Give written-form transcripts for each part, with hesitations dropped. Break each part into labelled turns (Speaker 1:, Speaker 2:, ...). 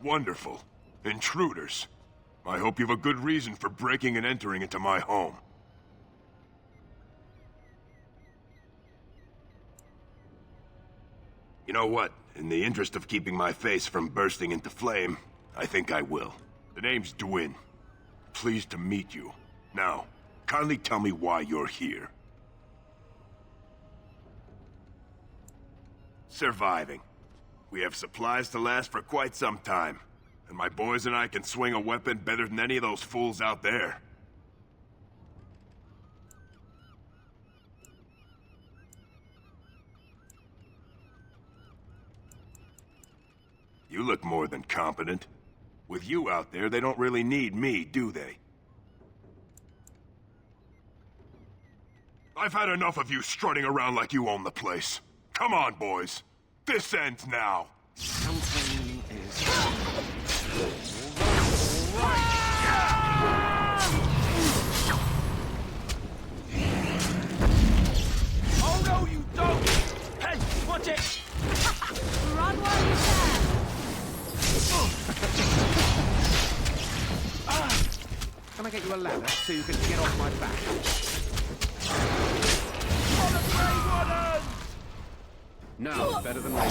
Speaker 1: Wonderful. Intruders. I hope you have a good reason for breaking and entering into my home. You know what? In the interest of keeping my face from bursting into flame, I think I will. The name's Dwyn. Pleased to meet you. Now, kindly tell me why you're here. Surviving. We have supplies to last for quite some time. And my boys and I can swing a weapon better than any of those fools out there. You look more than competent. With you out there, they don't really need me, do they? I've had enough of you strutting around like you own the place. Come on, boys. This ends now.
Speaker 2: Something is...
Speaker 3: Oh no, you don't! Hey, watch it!
Speaker 4: Run while you can!
Speaker 2: Can I get you a ladder so you can get off my back?
Speaker 3: On the Grey Warden!
Speaker 2: No, better than me. All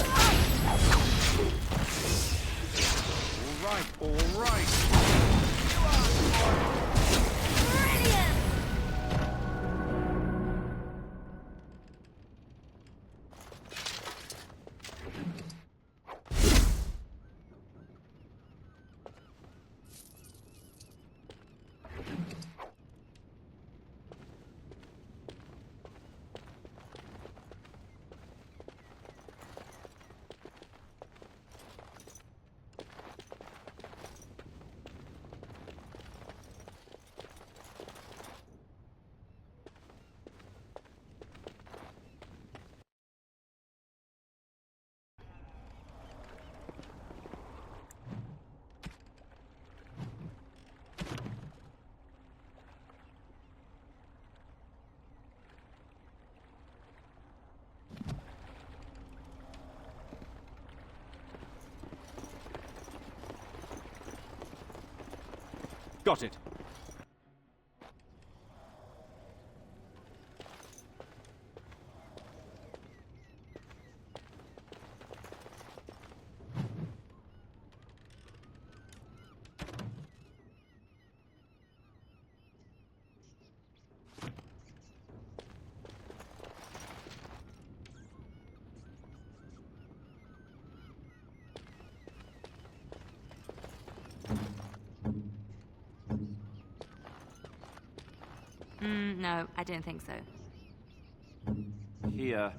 Speaker 2: right.
Speaker 4: Brilliant!
Speaker 2: Got it.
Speaker 4: No, I don't think so.
Speaker 2: Here.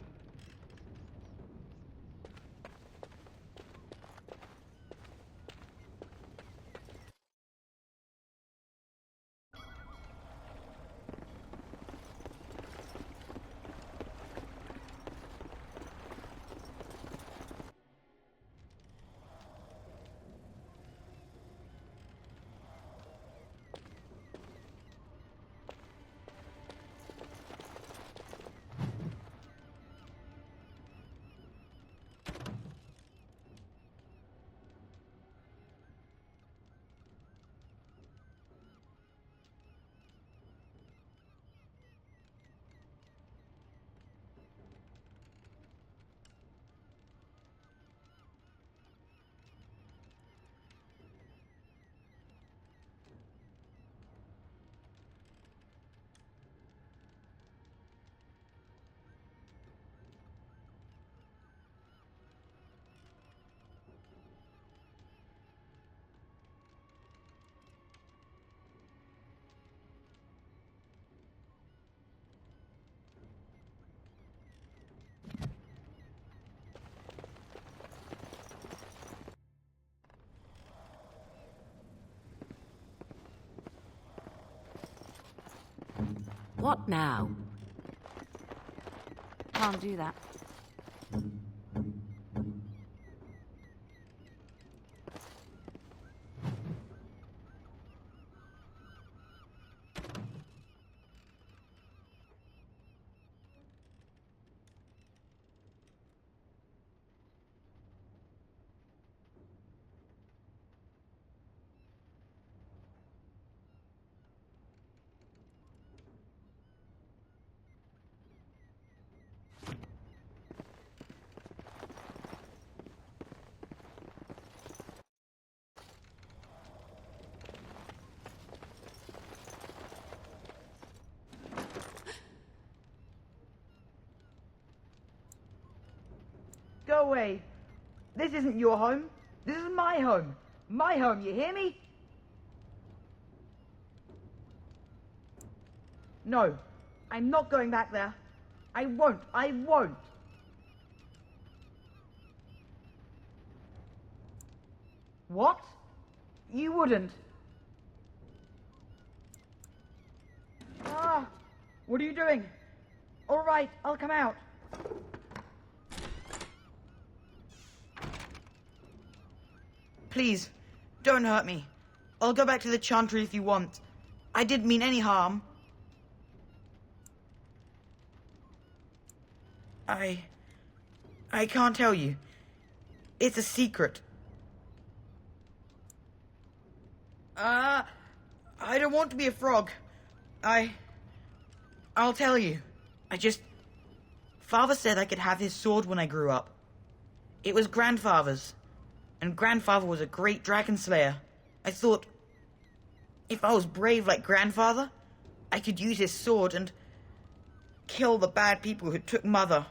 Speaker 4: What now? Can't do that.
Speaker 5: Go away. This isn't your home. This is my home. My home, you hear me? No, I'm not going back there. I won't. I won't. What? You wouldn't? Ah, what are you doing? All right, I'll come out. Please, don't hurt me. I'll go back to the Chantry if you want. I didn't mean any harm. I can't tell you. It's a secret. I don't want to be a frog. I'll tell you. Father said I could have his sword when I grew up. It was Grandfather's. And Grandfather was a great dragon slayer. I thought, if I was brave like Grandfather, I could use his sword and kill the bad people who took Mother.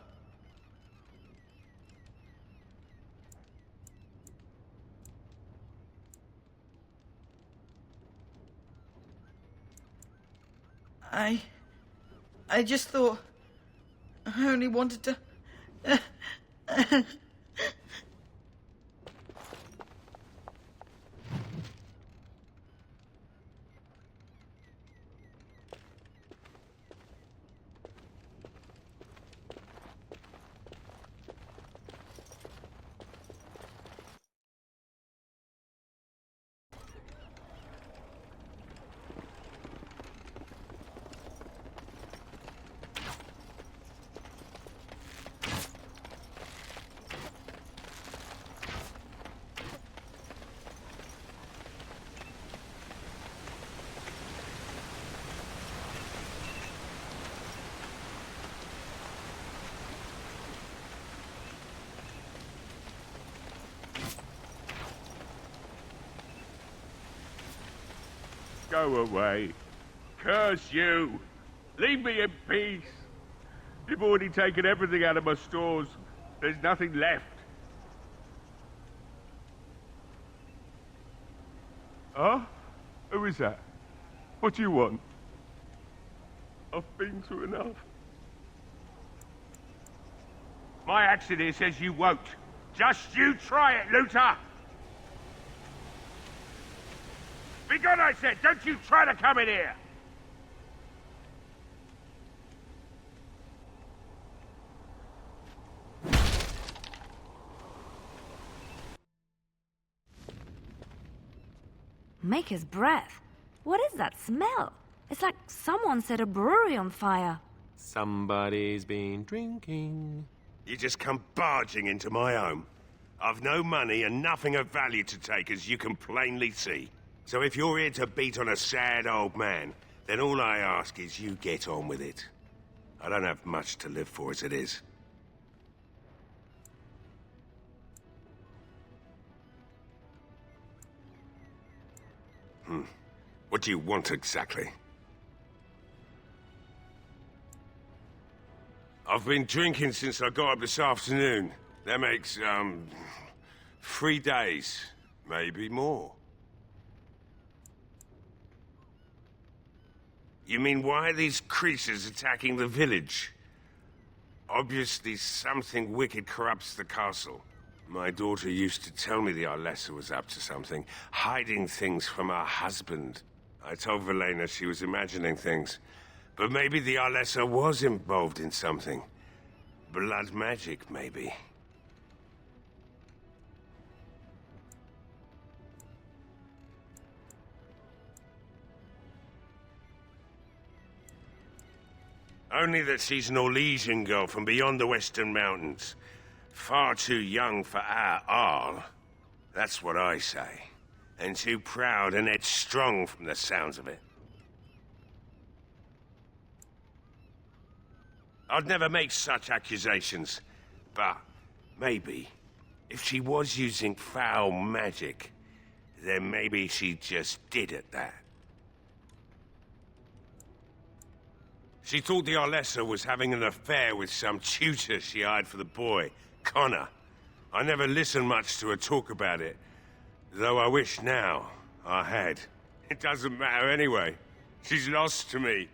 Speaker 5: I just thought I only wanted to...
Speaker 3: Go away. Curse you. Leave me in peace. You've already taken everything out of my stores. There's nothing left. Huh? Who is that? What do you want? I've been through enough. My accent here says you won't. Just you try it, looter! Be good, I said! Don't you try to come in here!
Speaker 4: Maker's breath. What is that smell? It's like someone set a brewery on fire.
Speaker 6: Somebody's been drinking.
Speaker 1: You just come barging into my home. I've no money and nothing of value to take, as you can plainly see. So if you're here to beat on a sad old man, then all I ask is you get on with it. I don't have much to live for as it is. What do you want exactly? I've been drinking since I got up this afternoon. That makes, 3 days, maybe more. You mean, why are these creatures attacking the village? Obviously something wicked corrupts the castle. My daughter used to tell me the Arlessa was up to something, hiding things from her husband. I told Velena she was imagining things, but maybe the Arlessa was involved in something. Blood magic, maybe. Only that she's an Orlesian girl from beyond the Western Mountains. Far too young for our Arl. That's what I say. And too proud and headstrong from the sounds of it. I'd never make such accusations, but maybe, if she was using foul magic, then maybe she just did at that. She thought the Arlessa was having an affair with some tutor she hired for the boy, Connor. I never listen much to her talk about it, though I wish now I had. It doesn't matter anyway. She's lost to me,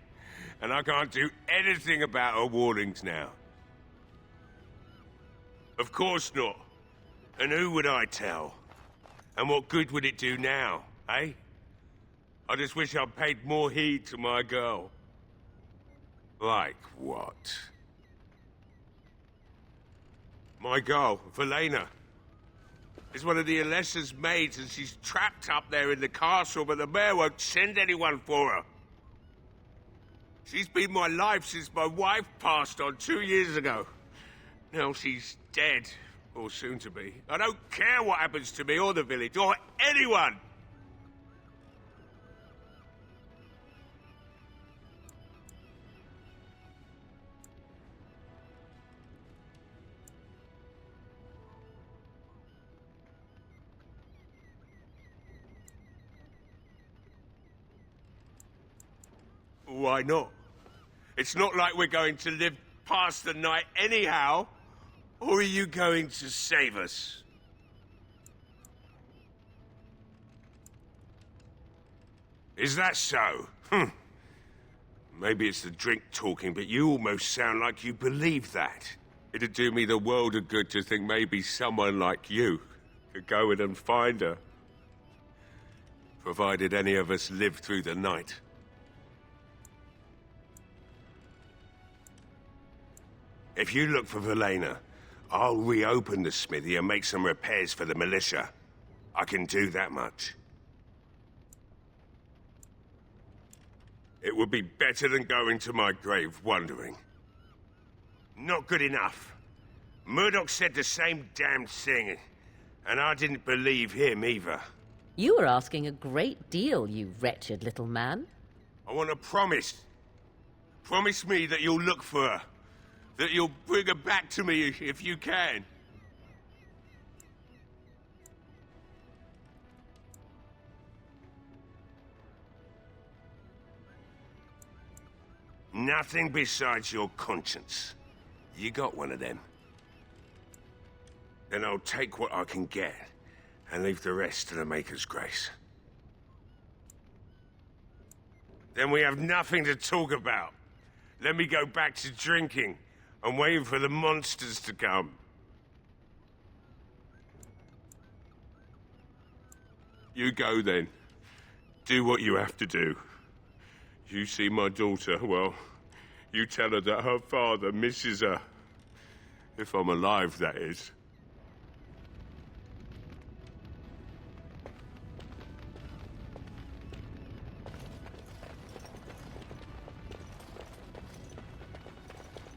Speaker 1: and I can't do anything about her warnings now. Of course not. And who would I tell? And what good would it do now, eh? I just wish I'd paid more heed to my girl. Like what? My girl, Velena, is one of the Alessa's maids, and she's trapped up there in the castle, but the mayor won't send anyone for her. She's been my life since my wife passed on 2 years ago. Now she's dead, or soon to be. I don't care what happens to me or the village, or anyone! Why not? It's not like we're going to live past the night anyhow. Or are you going to save us? Is that so? Maybe it's the drink talking, but you almost sound like you believe that. It'd do me the world of good to think maybe someone like you could go in and find her. Provided any of us live through the night. If you look for Velena, I'll reopen the smithy and make some repairs for the militia. I can do that much. It would be better than going to my grave wondering. Not good enough. Murdoch said the same damn thing, and I didn't believe him either.
Speaker 7: You were asking a great deal, you wretched little man.
Speaker 1: I want a promise. Promise me that you'll look for her. That you'll bring her back to me if you can. Nothing besides your conscience. You got one of them. Then I'll take what I can get and leave the rest to the Maker's grace. Then we have nothing to talk about. Let me go back to drinking. I'm waiting for the monsters to come. You go then. Do what you have to do. You see my daughter, well, you tell her that her father misses her. If I'm alive, that is.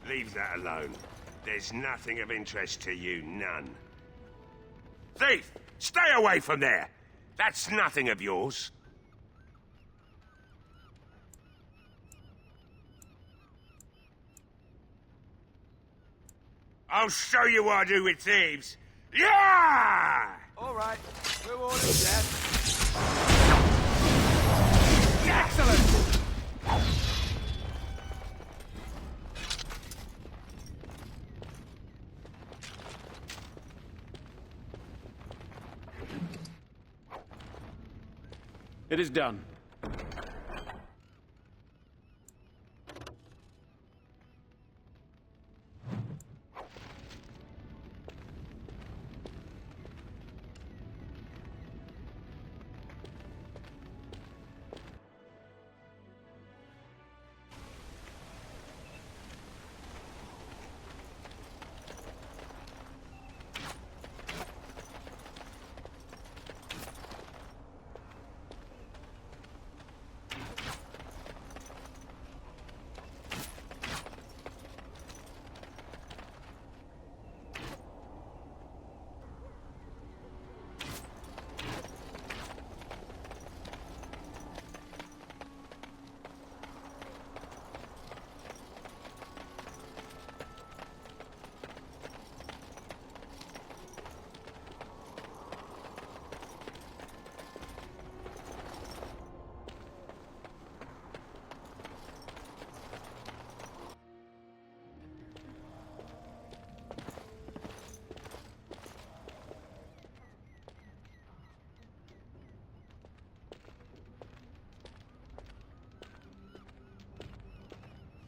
Speaker 1: Leave that alone. There's nothing of interest to you, none. Thief! Stay away from there! That's nothing of yours. I'll show you what I do with thieves. Yeah!
Speaker 2: All right, we're all in debt.
Speaker 1: Excellent!
Speaker 6: It is done.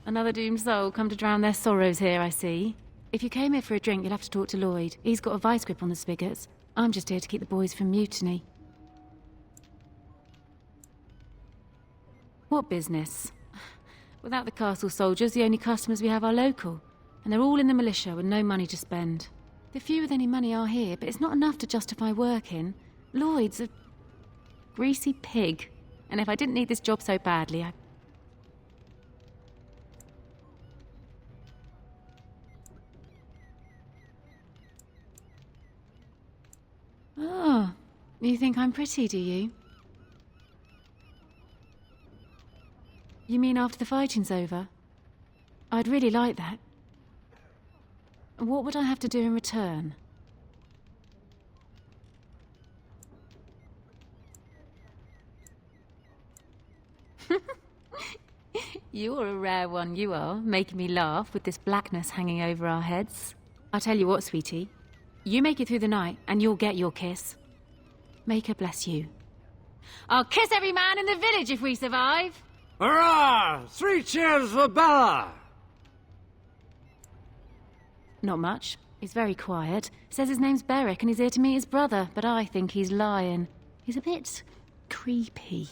Speaker 8: Another doomed soul come to drown their sorrows here, I see. If you came here for a drink, you'll have to talk to Lloyd. He's got a vice grip on the spigots. I'm just here to keep the boys from mutiny. What business? Without the castle soldiers, the only customers we have are local. And they're all in the militia with no money to spend. The few with any money are here, but it's not enough to justify working. Lloyd's a greasy pig. And if I didn't need this job so badly, I... Oh, you think I'm pretty, do you? You mean after the fighting's over? I'd really like that. What would I have to do in return? You're a rare one, you are, making me laugh with this blackness hanging over our heads. I'll tell you what, sweetie. You make it through the night, and you'll get your kiss. Make her bless you. I'll kiss every man in the village if we survive!
Speaker 9: Hurrah! 3 cheers for Bella!
Speaker 8: Not much. He's very quiet. Says his name's Beric and he's here to meet his brother, but I think he's lying. He's a bit... creepy.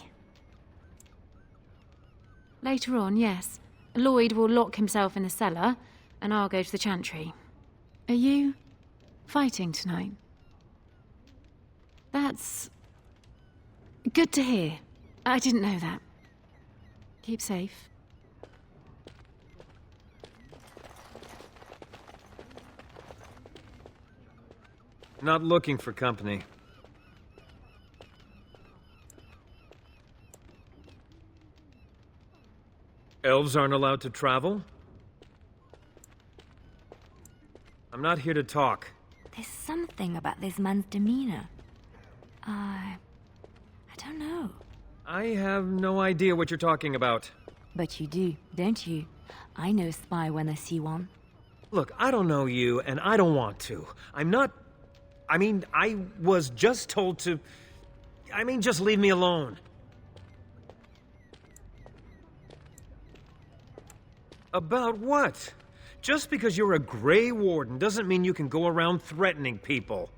Speaker 8: Later on, yes. Lloyd will lock himself in the cellar, and I'll go to the chantry. Are you... fighting tonight? That's... good to hear. I didn't know that. Keep safe.
Speaker 9: Not looking for company. Elves aren't allowed to travel? I'm not here to talk.
Speaker 4: There's something about this man's demeanor. I don't know.
Speaker 9: I have no idea what you're talking about.
Speaker 4: But you do, don't you? I know a spy when I see one.
Speaker 9: Look, I don't know you, and I don't want to. I'm not... I was just told to... just leave me alone. About what? Just because you're a Grey Warden doesn't mean you can go around threatening people.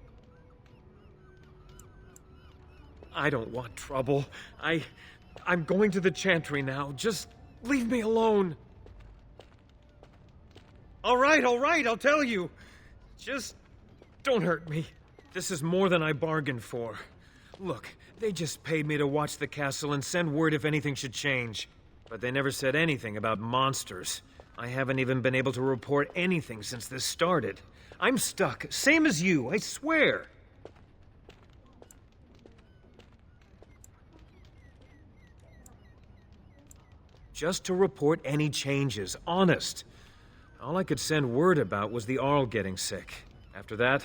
Speaker 9: I don't want trouble. I'm going to the chantry now. Just leave me alone. All right, I'll tell you. Just don't hurt me. This is more than I bargained for. Look, they just paid me to watch the castle and send word if anything should change. But they never said anything about monsters. I haven't even been able to report anything since this started. I'm stuck, same as you, I swear. Just to report any changes, honest. All I could send word about was the Arl getting sick. After that,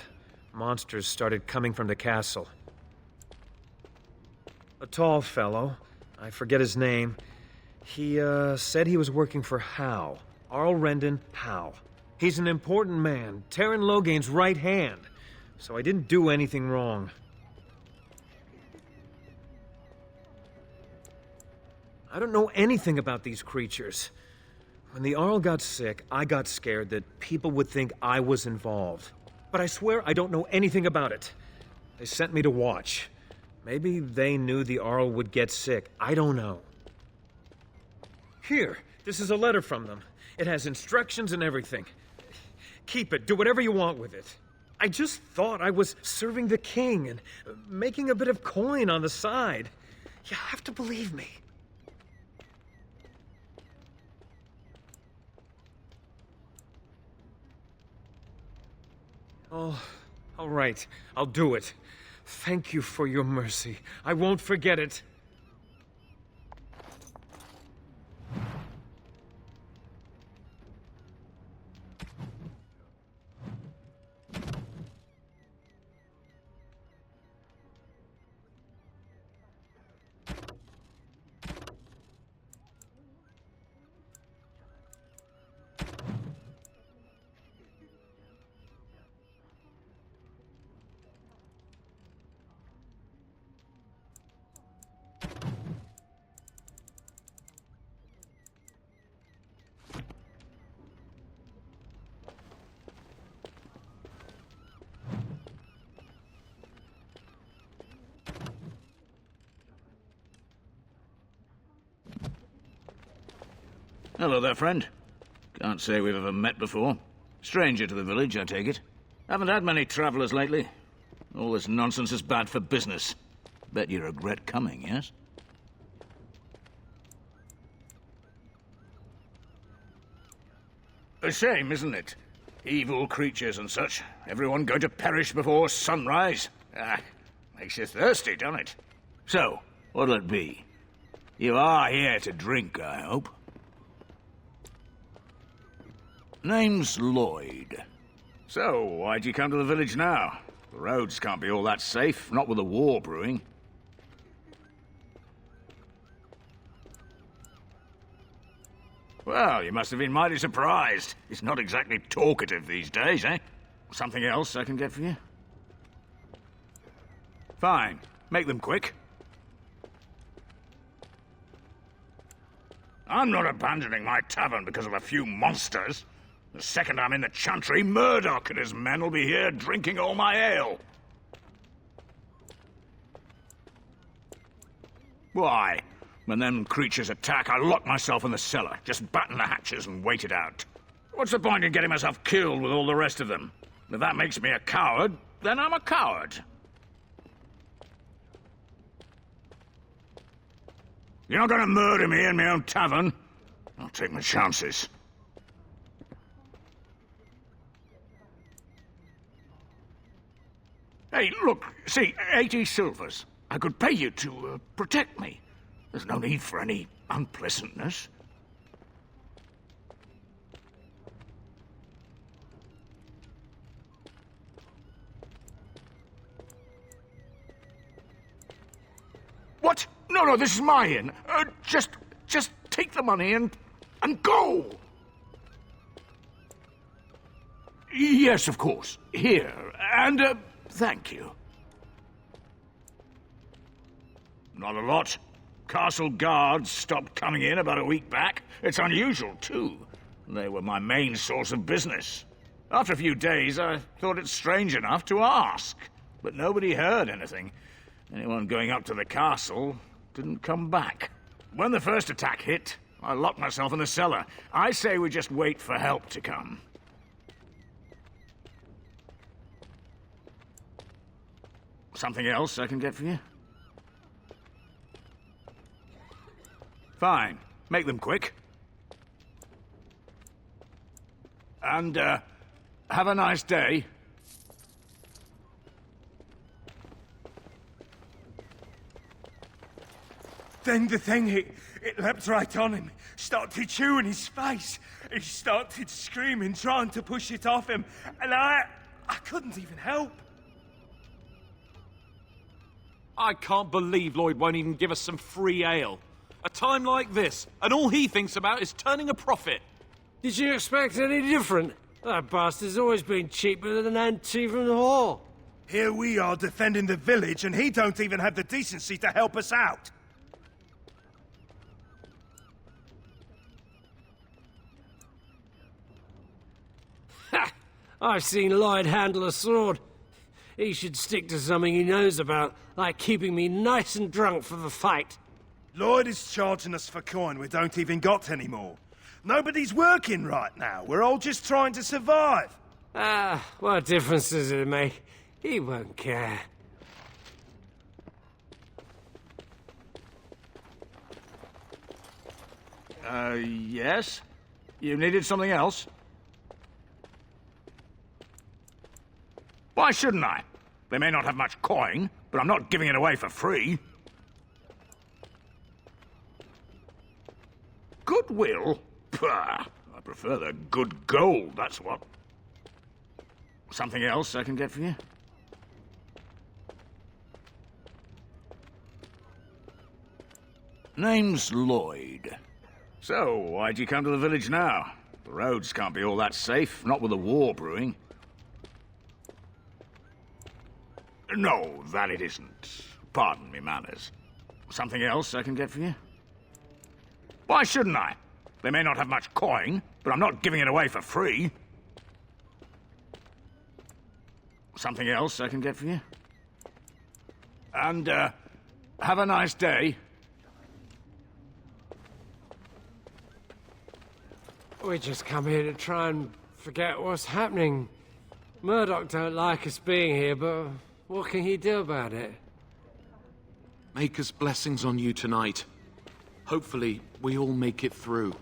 Speaker 9: monsters started coming from the castle. A tall fellow, I forget his name, he said he was working for Howe. Arl Rendon Howe. He's an important man, Terran Loghain's right hand, so I didn't do anything wrong. I don't know anything about these creatures. When the Arl got sick, I got scared that people would think I was involved. But I swear I don't know anything about it. They sent me to watch. Maybe they knew the Arl would get sick. I don't know. Here, this is a letter from them. It has instructions and everything. Keep it. Do whatever you want with it. I just thought I was serving the king and making a bit of coin on the side. You have to believe me. Oh, all right. I'll do it. Thank you for your mercy. I won't forget it.
Speaker 10: Hello there, friend. Can't say we've ever met before. Stranger to the village, I take it. Haven't had many travellers lately. All this nonsense is bad for business. Bet you regret coming, yes? A shame, isn't it? Evil creatures and such. Everyone going to perish before sunrise. Ah, makes you thirsty, doesn't it? So, what'll it be? You are here to drink, I hope. Name's Lloyd. So, why'd you come to the village now? The roads can't be all that safe, not with a war brewing. Well, you must have been mighty surprised. He's not exactly talkative these days, eh? Something else I can get for you? Fine. Make them quick. I'm not abandoning my tavern because of a few monsters. The second I'm in the chantry, Murdoch and his men will be here drinking all my ale. Why? When them creatures attack, I lock myself in the cellar. Just batten the hatches and wait it out. What's the point in getting myself killed with all the rest of them? If that makes me a coward, then I'm a coward. You're not gonna murder me in my own tavern. I'll take my chances. Hey, look, see, 80 silvers. I could pay you to protect me. There's no need for any unpleasantness. What? No, this is my inn. Just take the money and go. Yes, of course. Here, and thank you. Not a lot. Castle guards stopped coming in about a week back. It's unusual, too. They were my main source of business. After a few days, I thought it strange enough to ask. But nobody heard anything. Anyone going up to the castle didn't come back. When the first attack hit, I locked myself in the cellar. I say we just wait for help to come. Something else I can get for you? Fine. Make them quick. And, have a nice day.
Speaker 11: Then the thing, it leapt right on him, started chewing his face. He started screaming, trying to push it off him, and I couldn't even help.
Speaker 2: I can't believe Lloyd won't even give us some free ale. A time like this, and all he thinks about is turning a profit.
Speaker 12: Did you expect any different? That bastard's always been cheaper than an Antivan whore.
Speaker 11: Here we are defending the village, and he don't even have the decency to help us out.
Speaker 12: Ha! I've seen Lloyd handle a sword. He should stick to something he knows about, like keeping me nice and drunk for the fight.
Speaker 11: Lloyd is charging us for coin we don't even got anymore. Nobody's working right now. We're all just trying to survive.
Speaker 12: Ah, what difference does it make? He won't care.
Speaker 10: Yes? You needed something else? Why shouldn't I? They may not have much coin, but I'm not giving it away for free. Goodwill? Pah! I prefer the good gold, that's what. Something else I can get for you? Name's Lloyd. So, why'd you come to the village now? The roads can't be all that safe, not with a war brewing. No, that it isn't. Pardon me manners. Something else I can get for you? Why shouldn't I? They may not have much coin, but I'm not giving it away for free. Something else I can get for you? And, have a nice day.
Speaker 12: We just come here to try and forget what's happening. Murdoch don't like us being here, but what can he do about it?
Speaker 2: Maker's blessings on you tonight. Hopefully, we all make it through.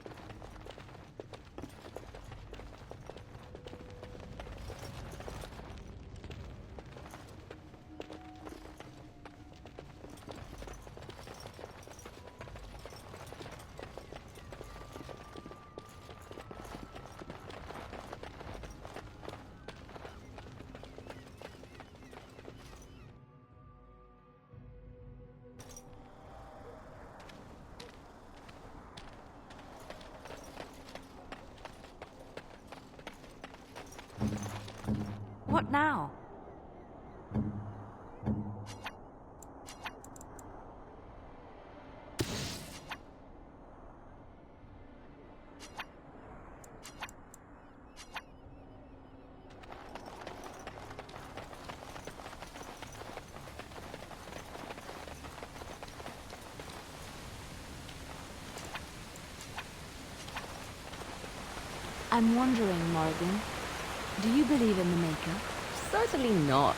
Speaker 4: What now? I'm wondering, Morgan, do you believe in the Maker?
Speaker 7: Certainly not.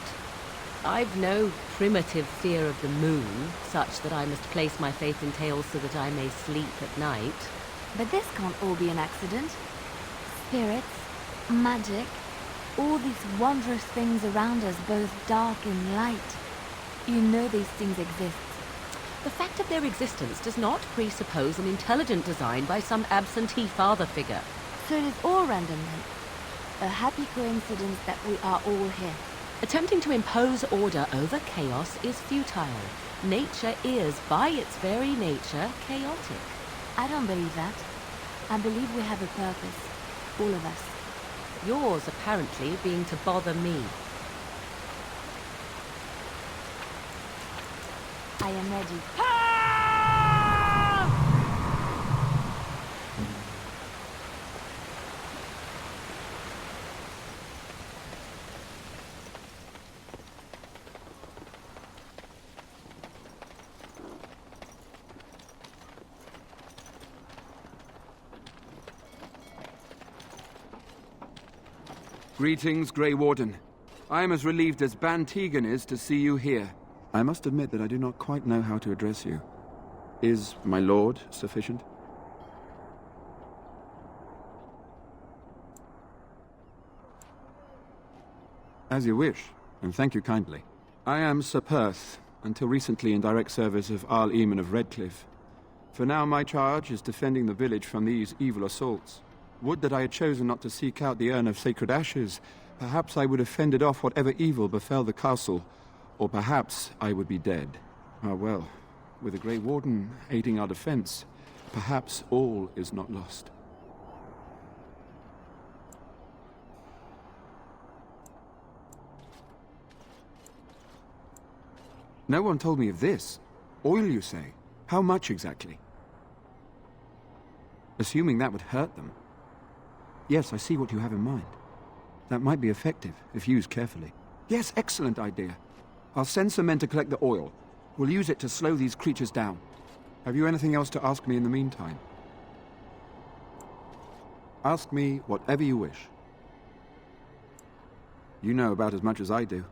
Speaker 7: I've no primitive fear of the moon, such that I must place my faith in tales so that I may sleep at night.
Speaker 4: But this can't all be an accident. Spirits, magic, all these wondrous things around us, both dark and light. You know these things exist.
Speaker 7: The fact of their existence does not presuppose an intelligent design by some absentee father figure.
Speaker 4: So it is all random then. A happy coincidence that we are all here.
Speaker 7: Attempting to impose order over chaos is futile. Nature is, by its very nature, chaotic.
Speaker 4: I don't believe that. I believe we have a purpose. All of us.
Speaker 7: Yours, apparently, being to bother me.
Speaker 4: I am ready.
Speaker 13: Greetings, Grey Warden. I am as relieved as Ban Tegan is to see you here. I must admit that I do not quite know how to address you. Is my lord sufficient? As you wish, and thank you kindly. I am Sir Perth, until recently in direct service of Arl Eamon of Redcliffe. For now my charge is defending the village from these evil assaults. Would that I had chosen not to seek out the urn of sacred ashes. Perhaps I would have fended off whatever evil befell the castle, or perhaps I would be dead. Ah well, with the Grey Warden aiding our defense, perhaps all is not lost. No one told me of this. Oil, you say? How much exactly? Assuming that would hurt them. Yes, I see what you have in mind. That might be effective, if used carefully. Yes, excellent idea. I'll send some men to collect the oil. We'll use it to slow these creatures down. Have you anything else to ask me in the meantime? Ask me whatever you wish. You know about as much as I do.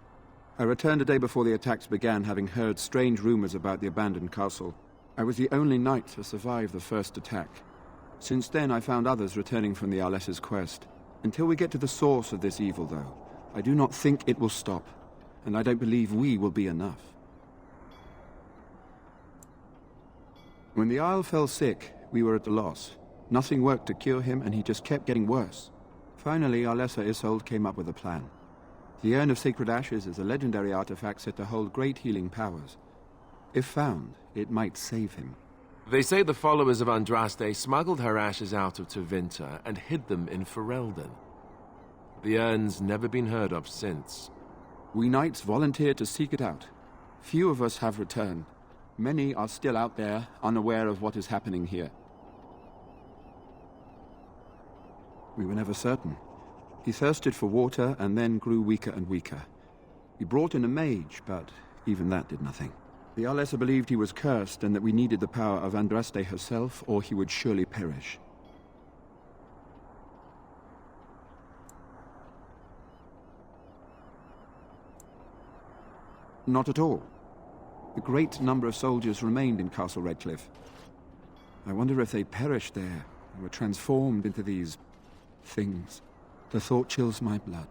Speaker 13: I returned a day before the attacks began, having heard strange rumors about the abandoned castle. I was the only knight to survive the first attack. Since then, I found others returning from the Arlessa's quest. Until we get to the source of this evil, though, I do not think it will stop, and I don't believe we will be enough. When the Isle fell sick, we were at a loss. Nothing worked to cure him, and he just kept getting worse. Finally, Arlessa Isolde came up with a plan. The Urn of Sacred Ashes is a legendary artifact said to hold great healing powers. If found, it might save him.
Speaker 6: They say the followers of Andraste smuggled her ashes out of Tevinter and hid them in Ferelden. The urn's never been heard of since.
Speaker 13: We knights volunteered to seek it out. Few of us have returned. Many are still out there, unaware of what is happening here. We were never certain. He thirsted for water and then grew weaker and weaker. We brought in a mage, but even that did nothing. The Arlessa believed he was cursed and that we needed the power of Andraste herself, or he would surely perish. Not at all. A great number of soldiers remained in Castle Redcliffe. I wonder if they perished there and were transformed into these things. The thought chills my blood.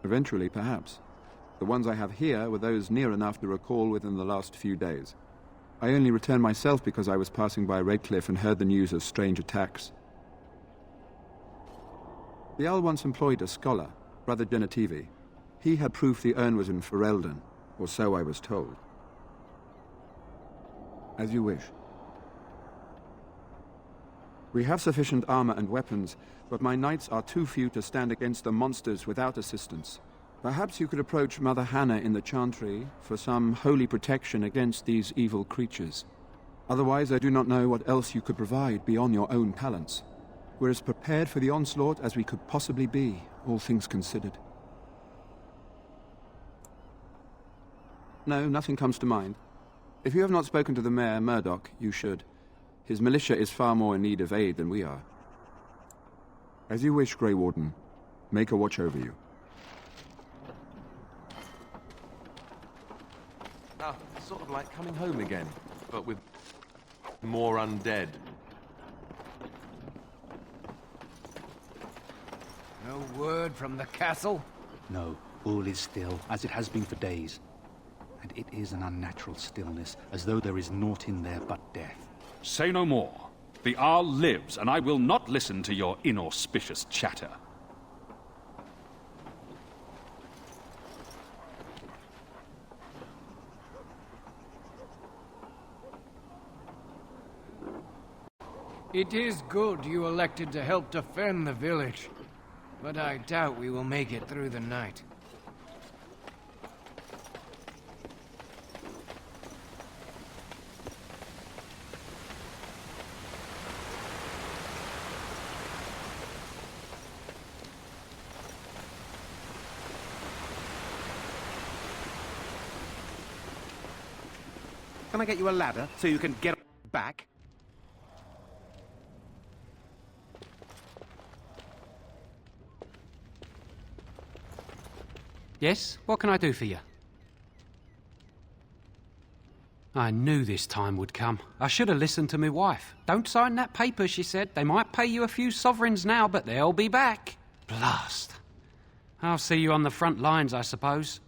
Speaker 13: Eventually, perhaps. The ones I have here were those near enough to recall within the last few days. I only returned myself because I was passing by Redcliffe and heard the news of strange attacks. The Owl once employed a scholar, Brother Genetivi. He had proof the urn was in Ferelden, or so I was told. As you wish. We have sufficient armor and weapons, but my knights are too few to stand against the monsters without assistance. Perhaps you could approach Mother Hannah in the Chantry for some holy protection against these evil creatures. Otherwise, I do not know what else you could provide beyond your own talents. We're as prepared for the onslaught as we could possibly be, all things considered. No, nothing comes to mind. If you have not spoken to the Mayor, Murdoch, you should. His militia is far more in need of aid than we are. As you wish, Grey Warden. Make a watch over you.
Speaker 6: Sort of like coming home again, but with more undead.
Speaker 14: No word from the castle?
Speaker 15: No, all is still, as it has been for days. And it is an unnatural stillness, as though there is naught in there but death.
Speaker 16: Say no more. The Arl lives, and I will not listen to your inauspicious chatter.
Speaker 14: It is good you elected to help defend the village, but I doubt we will make it through the night.
Speaker 15: Can I get you a ladder so you can get back?
Speaker 12: Yes? What can I do for you? I knew this time would come. I should have listened to my wife. Don't sign that paper, she said. They might pay you a few sovereigns now, but they'll be back. Blast. I'll see you on the front lines, I suppose.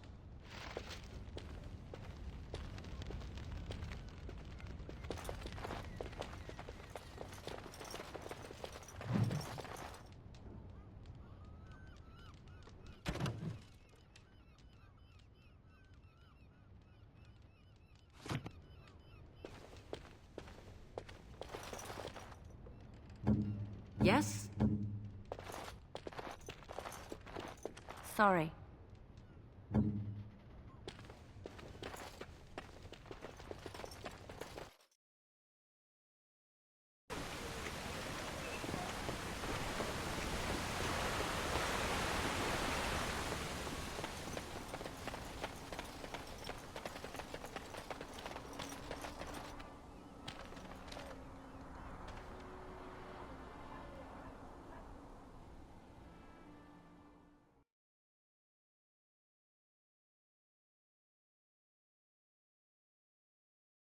Speaker 4: Yes? Sorry.